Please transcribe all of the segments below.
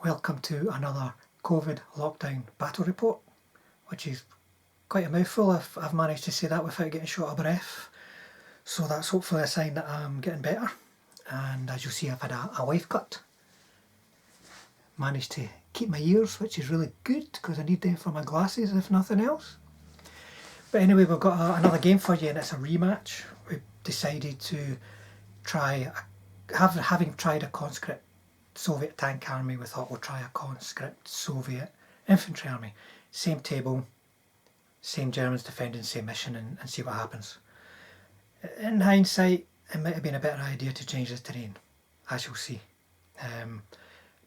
Welcome to another COVID lockdown battle report, which is quite a mouthful if I've managed to say that without getting short of breath. So that's hopefully a sign that I'm getting better. And as you'll see, I've had a wife cut. Managed to keep my ears, which is really good because I need them for my glasses if nothing else. But anyway, we've got another game for you and it's a rematch. We decided to try, having tried a conscript Soviet tank army, we thought we'll try a conscript Soviet infantry army. Same table, same Germans defending, same mission, and see what happens. In hindsight, it might have been a better idea to change the terrain, as you'll see.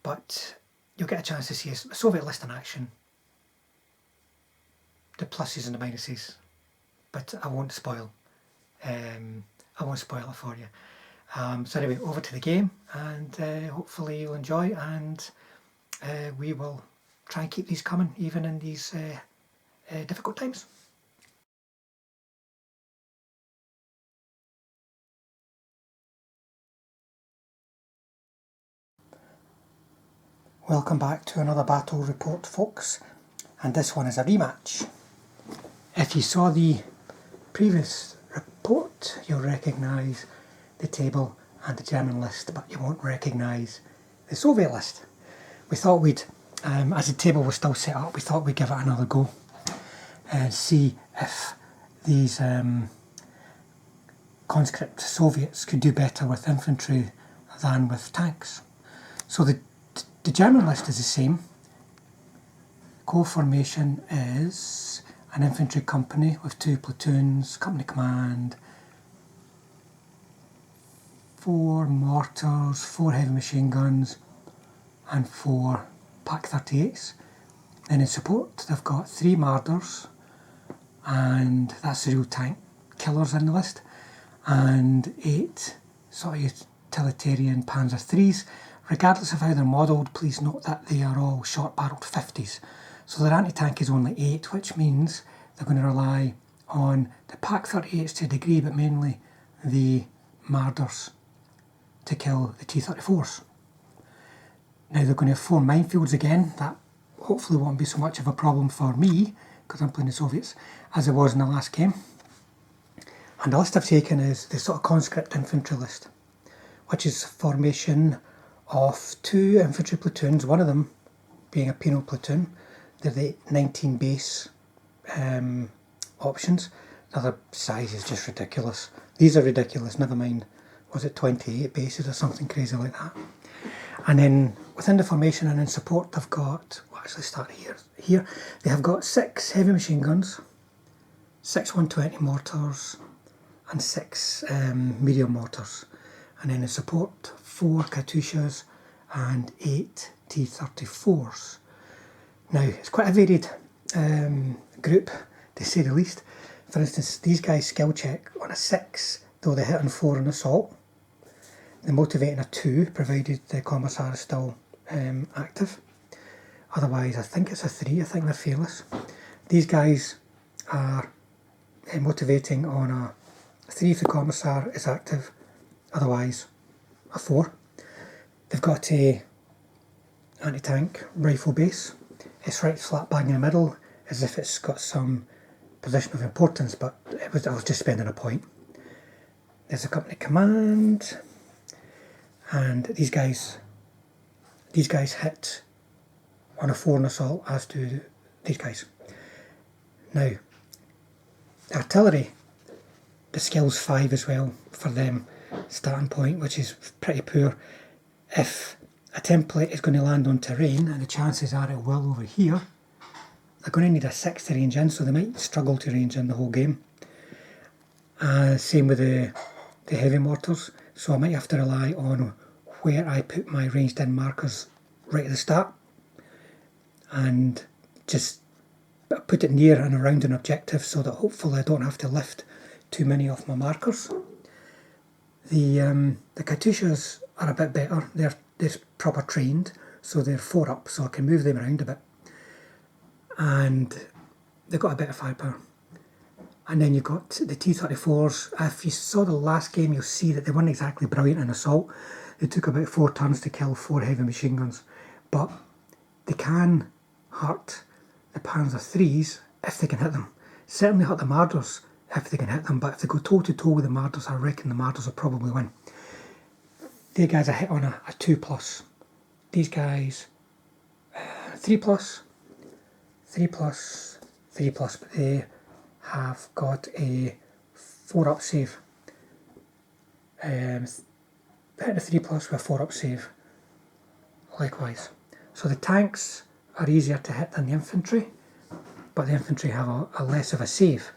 But you'll get a chance to see a Soviet list in action, the pluses and the minuses, but I won't spoil. I won't spoil it for you. So anyway, over to the game, and hopefully you'll enjoy, and we will try and keep these coming even in these difficult times. Welcome back to another battle report, folks, and this one is a rematch. If you saw the previous report, you'll recognise the table and the German list, but you won't recognise the Soviet list. We thought we'd, as the table was still set up, we thought we'd give it another go and see if these conscript Soviets could do better with infantry than with tanks. So the German list is the same. Core formation is an infantry company with 2 platoons, company command, 4 mortars, 4 heavy machine guns, and 4 Pak 38s. Then in support, they've got 3 Marders, and that's the real tank killers in the list, and 8 sort of utilitarian Panzer IIIs. Regardless of how they're modelled, please note that they are all short-barrelled 50s. So their anti-tank is only 8, which means they're going to rely on the Pak 38s to a degree, but mainly the Marders to kill the T-34s. Now they're going to have 4 minefields again. That hopefully won't be so much of a problem for me, because I'm playing the Soviets, as it was in the last game. And the list I've taken is the sort of conscript infantry list, which is a formation of 2 infantry platoons, one of them being a penal platoon. They're the 19 base options. The other size is just ridiculous. These are ridiculous, never mind, was it 28 bases or something crazy like that. And then within the formation and in support, they've got, we'll actually start here, they have got 6 heavy machine guns, 6 120 mortars, and 6 medium mortars. And then in support, 4 Katyushas and 8 T-34s. Now, it's quite a varied group, to say the least. For instance, these guys skill check on a 6, though they hit on 4 on assault. They're motivating a 2, provided the commissar is still active. Otherwise, I think it's a 3, I think they're fearless. These guys are motivating on a 3 if the commissar is active, otherwise a 4. They've got a anti-tank rifle base. It's right slap bang in the middle, as if it's got some position of importance, but I was just spending a point. There's a company command, and these guys hit on a 4 in assault, as do these guys. Now, artillery, the skill's 5 as well for them, starting point, which is pretty poor. If a template is going to land on terrain, and the chances are it will over here, they're going to need a 6 to range in, so they might struggle to range in the whole game. Same with the heavy mortars, so I might have to rely on where I put my ranged in markers right at the start, and just put it near and around an objective so that hopefully I don't have to lift too many of my markers. The Katyushas are a bit better. They're proper trained, so they're 4 up, so I can move them around a bit. And they've got a bit of firepower. And then you've got the T-34s. If you saw the last game, you'll see that they weren't exactly brilliant in assault. It took about 4 turns to kill 4 heavy machine guns. but they can hurt the Panzer IIIs if they can hit them. Certainly hurt the Marders if they can hit them, but if they go toe to toe with the Marders, I reckon the Marders will probably win. These guys are hit on a 2+. These guys 3+, 3+, 3+, but they have got a 4-up save. Hit the 3+ with a 4-up save. Likewise. So the tanks are easier to hit than the infantry, but the infantry have a less of a save,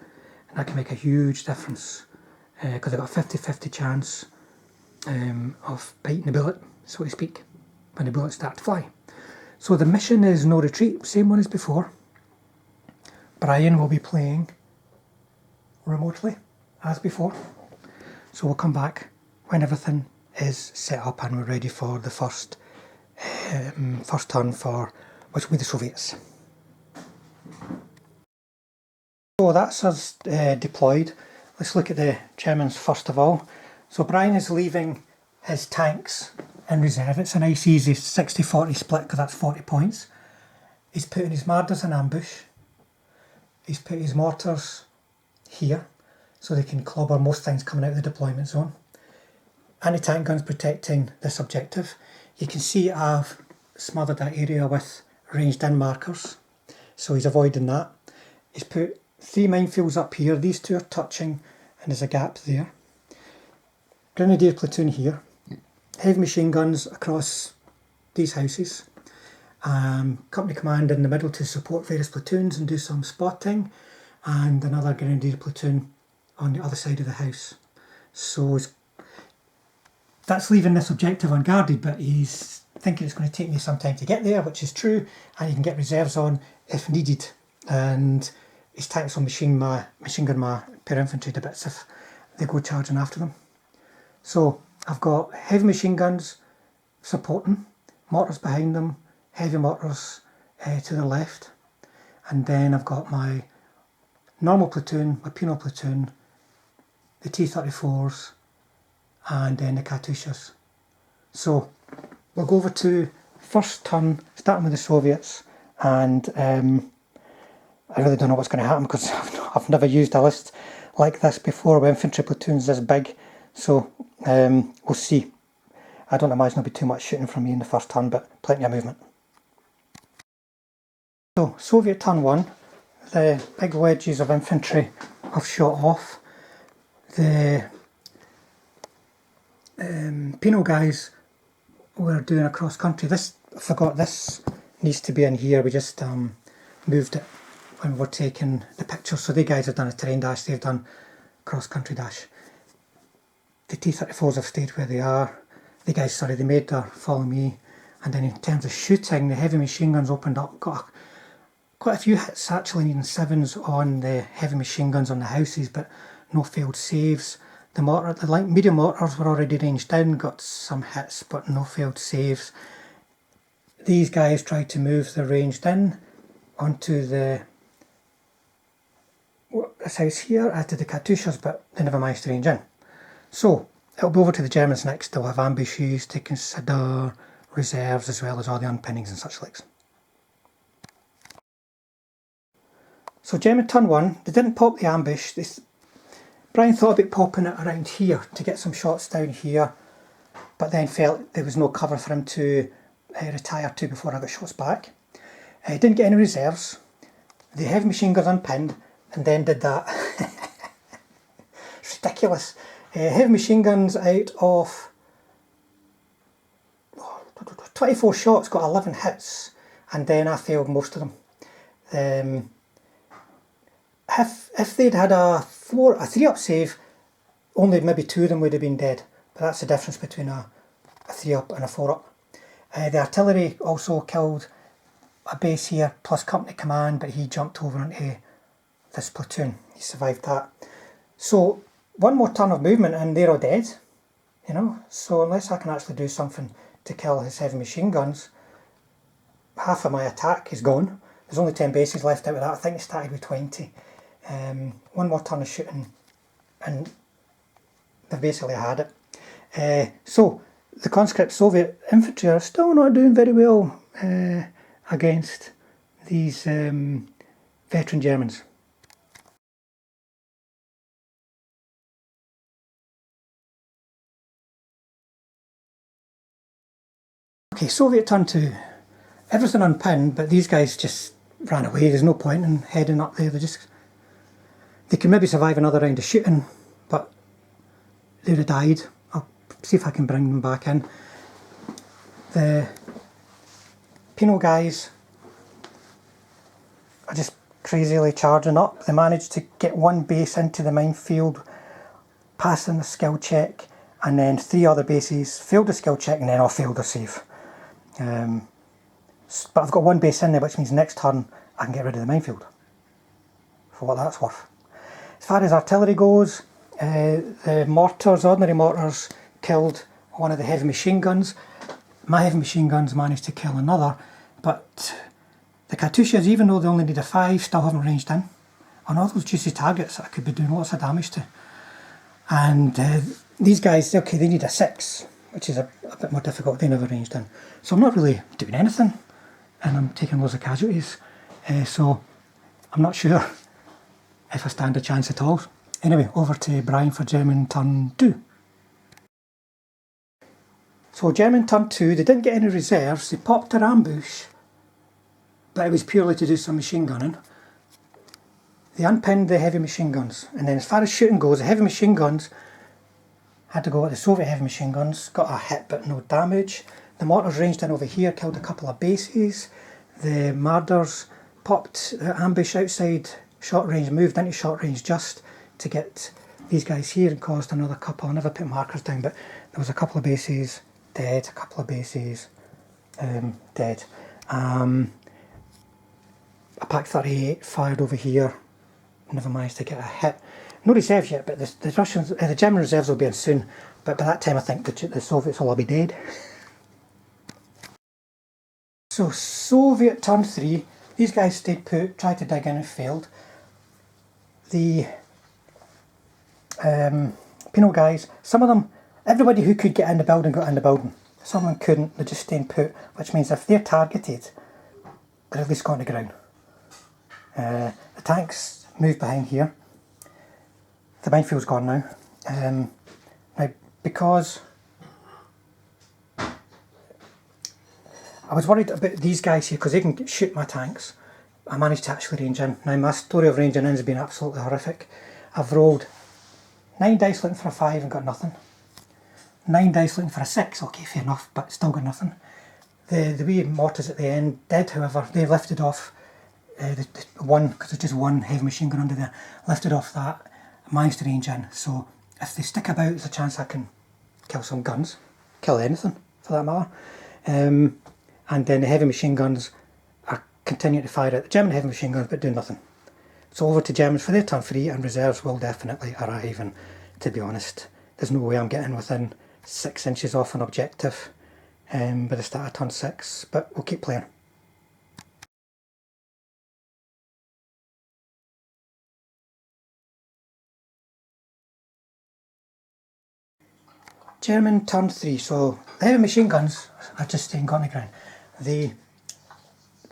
and that can make a huge difference because they've got a 50-50 chance of biting the bullet, so to speak, when the bullets start to fly. So the mission is no retreat, same one as before. Brian will be playing remotely as before, so we'll come back when everything is set up and we're ready for the first turn, for which will be the Soviets. So that's us deployed. Let's look at the Germans first of all. So Brian is leaving his tanks in reserve. It's a nice easy 60-40 split because that's 40 points. He's putting his Marders in ambush. He's put his mortars here so they can clobber most things coming out of the deployment zone. Anti-tank guns protecting this objective. You can see I've smothered that area with ranged in markers, so he's avoiding that. He's put 3 minefields up here. These 2 are touching and there's a gap there. Grenadier platoon here. Heavy machine guns across these houses. Company command in the middle to support various platoons and do some spotting, and another grenadier platoon on the other side of the house. So that's leaving this objective unguarded, but he's thinking it's going to take me some time to get there, which is true, and you can get reserves on if needed. And his tanks will machine gun my pair infantry to bits if they go charging after them. So I've got heavy machine guns supporting, mortars behind them, heavy mortars to the left, and then I've got my normal platoon, my penal platoon, the T-34s, and then the Katyushas. So we'll go over to first turn, starting with the Soviets, and I really don't know what's going to happen because I've never used a list like this before with infantry platoons this big, so we'll see. I don't imagine there'll be too much shooting from me in the first turn, but plenty of movement. So Soviet turn 1, the big wedges of infantry have shot off. The penal guys were doing a cross country. I forgot this needs to be in here. We just moved it when we were taking the pictures. So the guys have done a terrain dash, they've done cross country dash. The T-34s have stayed where they are. The guys, sorry, they made their follow me. And then in terms of shooting, the heavy machine guns opened up, got quite a few hits actually, needing 7s on the heavy machine guns on the houses, but no failed saves. The medium mortars were already ranged in, got some hits but no failed saves. These guys tried to move the ranged in onto this house here, to the Katyushas, but they never managed to range in. So it'll be over to the Germans next. They'll have ambushes to consider, reserves, as well as all the unpinnings and such likes. So German turn 1, they didn't pop the ambush. Brian thought about popping it around here to get some shots down here, but then felt there was no cover for him to retire to before I got shots back. He didn't get any reserves. The heavy machine guns unpinned and then did that. It's ridiculous. Heavy machine guns out of 24 shots got 11 hits, and then I failed most of them. If they'd had a 3-up save, only maybe 2 of them would have been dead. But that's the difference between a 3-up and a 4-up. The artillery also killed a base here, plus company command, but he jumped over into this platoon. He survived that. So one more turn of movement and they're all dead, you know. So unless I can actually do something to kill his heavy machine guns, half of my attack is gone. There's only 10 bases left out of that. I think it started with 20. One more turn of shooting and they've basically had it. So the conscript Soviet infantry are still not doing very well against these veteran Germans. Okay, Soviet turn 2. Everything unpinned, but these guys just ran away. There's no point in heading up there. They can maybe survive another round of shooting, but they would have died. I'll see if I can bring them back in. The Penal guys are just crazily charging up. They managed to get one base into the minefield, passing the skill check, and then 3 other bases failed the skill check and then all failed the save. But I've got one base in there, which means next turn I can get rid of the minefield, for what that's worth. As far as artillery goes, the mortars, ordinary mortars, killed one of the heavy machine guns. My heavy machine guns managed to kill another, but the Katyushas, even though they only need a 5, still haven't ranged in on all those juicy targets that I could be doing lots of damage to. And these guys, okay, they need a 6, which is a bit more difficult. They never ranged in. So I'm not really doing anything, and I'm taking loads of casualties. So I'm not sure if I stand a chance at all. Anyway, over to Brian for German turn 2. So German turn 2, they didn't get any reserves. They popped their ambush, but it was purely to do some machine gunning. They unpinned the heavy machine guns, and then as far as shooting goes, the heavy machine guns had to go at the Soviet heavy machine guns, got a hit but no damage. The mortars ranged in over here, killed a couple of bases. The Marders popped the ambush outside short range, moved into short range just to get these guys here, and caused another couple. I never put markers down, but there was a couple of bases dead, a couple of bases dead. A Pak 38 fired over here, never managed to get a hit. No reserves yet, but the Russians, the German reserves will be in soon. But by that time, I think the Soviets will all be dead. So Soviet turn 3. These guys stayed put, tried to dig in and failed. The Penal guys, some of them, everybody who could get in the building got in the building. Some of them couldn't. They're just staying put, which means if they're targeted, they're at least going to ground. The tanks moved behind here. The minefield's gone now. Now, because I was worried about these guys here, because they can shoot my tanks, I managed to actually range in. Now, my story of ranging in has been absolutely horrific. I've rolled 9 dice looking for a 5 and got nothing. 9 dice looking for a 6, okay, fair enough, but still got nothing. The wee mortars at the end did, however, they lifted off the one, because there's just one heavy machine gun under there, lifted off that, managed to range in. So if they stick about, there's a chance I can kill some guns, kill anything for that matter. And then the heavy machine guns are continuing to fire at the German heavy machine guns but doing nothing. So over to Germans for their turn 3, and reserves will definitely arrive, and to be honest, there's no way I'm getting within 6 inches off an objective by the start of turn 6, but we'll keep playing. German turn 3, so the heavy machine guns are just staying on the ground. The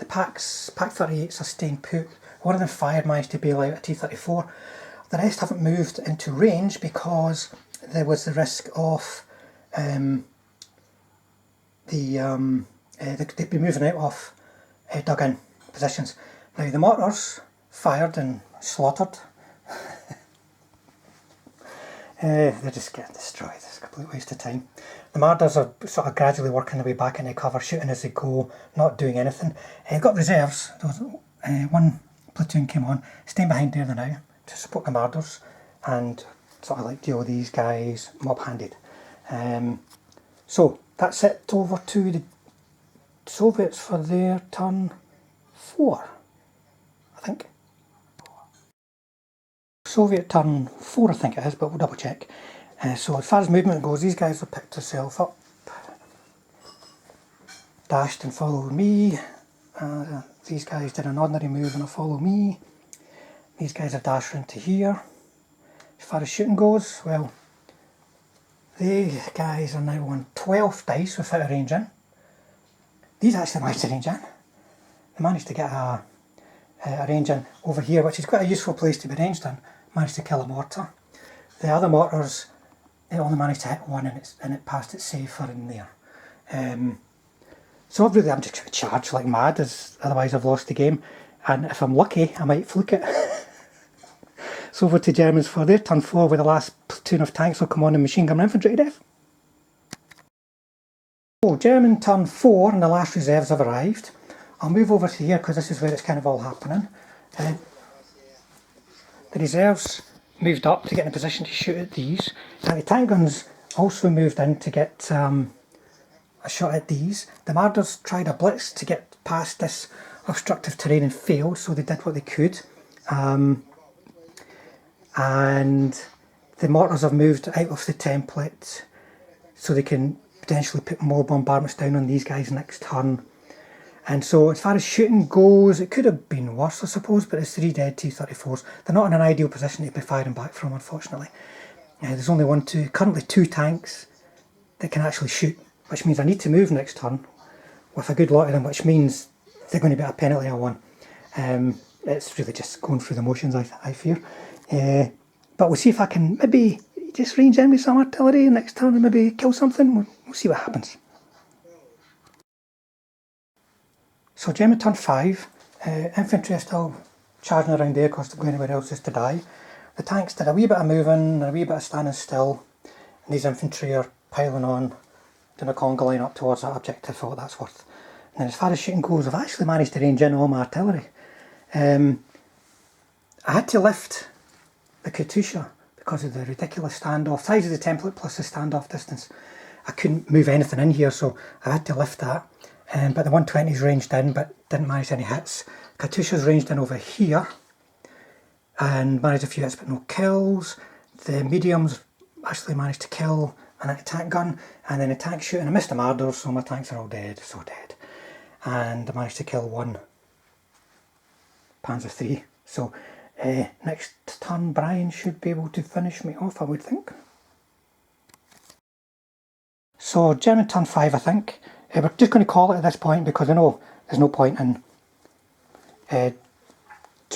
Pak 38s are staying put. One of them fired, managed to bail out a T-34. The rest haven't moved into range because there was the risk of they'd be moving out of dug in positions. Now the mortars fired and slaughtered. They're just getting destroyed. It's a complete waste of time. The Marders are sort of gradually working their way back into cover, shooting as they go, not doing anything. They've got reserves. One platoon came on, staying behind there now to support the Marders and sort of like deal with these guys mob-handed. So that's it. Over to the Soviets for their turn 4, I think. Soviet turn 4, I think it is, but we'll double check. So as far as movement goes, these guys have picked themselves up, dashed and followed me. These guys did an ordinary move and follow me. These guys have dashed into here. As far as shooting goes, well, these guys are now on 12 dice without a range in. these actually managed to range in. They managed to get a range in over here, which is quite a useful place to be ranged in. Managed to kill a mortar. The other mortars, it only managed to hit one, and it passed its save for in there. So really I'm just going to charge like mad, as otherwise I've lost the game. And if I'm lucky, I might fluke it. So over to Germans for their turn 4, where the last platoon of tanks will come on and machine gun infantry to death. So German turn 4 and the last reserves have arrived. I'll move over to here because this is where it's kind of all happening. The reserves moved up to get in a position to shoot at these. Now the tank guns also moved in to get a shot at these. The Marders tried a blitz to get past this obstructive terrain and failed, so they did what they could. And the mortars have moved out of the template so they can potentially put more bombardments down on these guys next turn. And so as far as shooting goes, it could have been worse, I suppose, but it's 3 dead T-34s. They're not in an ideal position to be firing back from, unfortunately. There's only currently 2 tanks that can actually shoot, which means I need to move next turn with a good lot of them, which means they're going to be at a penalty of 1. It's really just going through the motions, I fear. But we'll see if I can maybe just range in with some artillery next turn and maybe kill something. We'll see what happens. So German turn 5, infantry are still charging around there because they're going anywhere else is to die. The tanks did a wee bit of moving and a wee bit of standing still, and these infantry are piling on, doing a conga line up towards that objective for what that's worth. And then as far as shooting goes, I've actually managed to range in all my artillery. I had to lift the Katusha because of the ridiculous standoff, size of the template plus the standoff distance. I couldn't move anything in here, so I had to lift that. But the 120's ranged in, but didn't manage any hits. Katusha's ranged in over here and managed a few hits but no kills. The mediums actually managed to kill an attack gun, and then a tank shooting. I missed the Marders, so my tanks are all dead, so dead. And I managed to kill 1 Panzer III. So next turn Brian should be able to finish me off, I would think. So German turn 5, I think. We're just going to call it at this point because I know there's no point in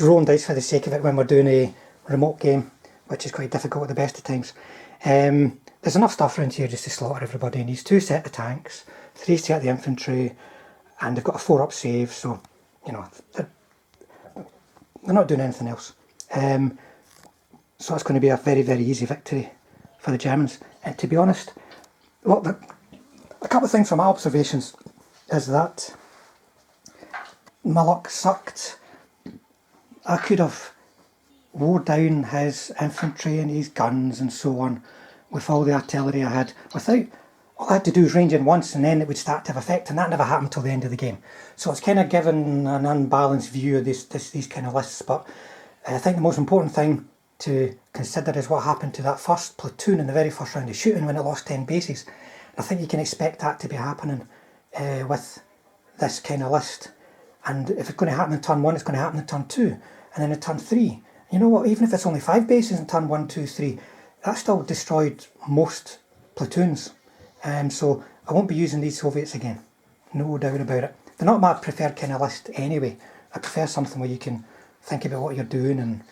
rolling dice for the sake of it when we're doing a remote game, which is quite difficult at the best of times. There's enough stuff around here just to slaughter everybody. It needs 2 set of tanks, 3 set of the infantry, and they've got a 4-up save, so you know they're not doing anything else. So it's going to be a very, very easy victory for the Germans. And to be honest, look, a couple of things from my observations is that my luck sucked. I could have wore down his infantry and his guns and so on with all the artillery I had without. All I had to do was range in once and then it would start to have effect, and that never happened till the end of the game. So it's kind of given an unbalanced view of these kind of lists, but I think the most important thing to consider is what happened to that first platoon in the very first round of shooting when it lost 10 bases. And I think you can expect that to be happening with this kind of list. And if it's going to happen in turn 1, it's going to happen in turn 2, and then in turn 3. You know what, even if it's only 5 bases in turn 1, 2, 3, that still destroyed most platoons. So I won't be using these Soviets again, no doubt about it. They're not my preferred kind of list anyway. I prefer something where you can think about what you're doing and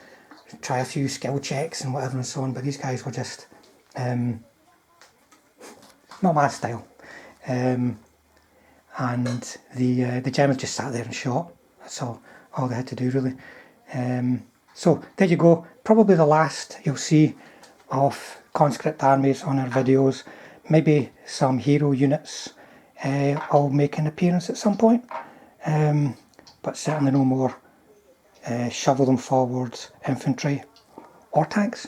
try a few skill checks and whatever and so on, but these guys were just not my style. And the Germans just sat there and shot. That's all they had to do really. So there you go, probably the last you'll see of conscript armies on our videos. Maybe some hero units will make an appearance at some point, but certainly no more shovel them forwards infantry or tanks.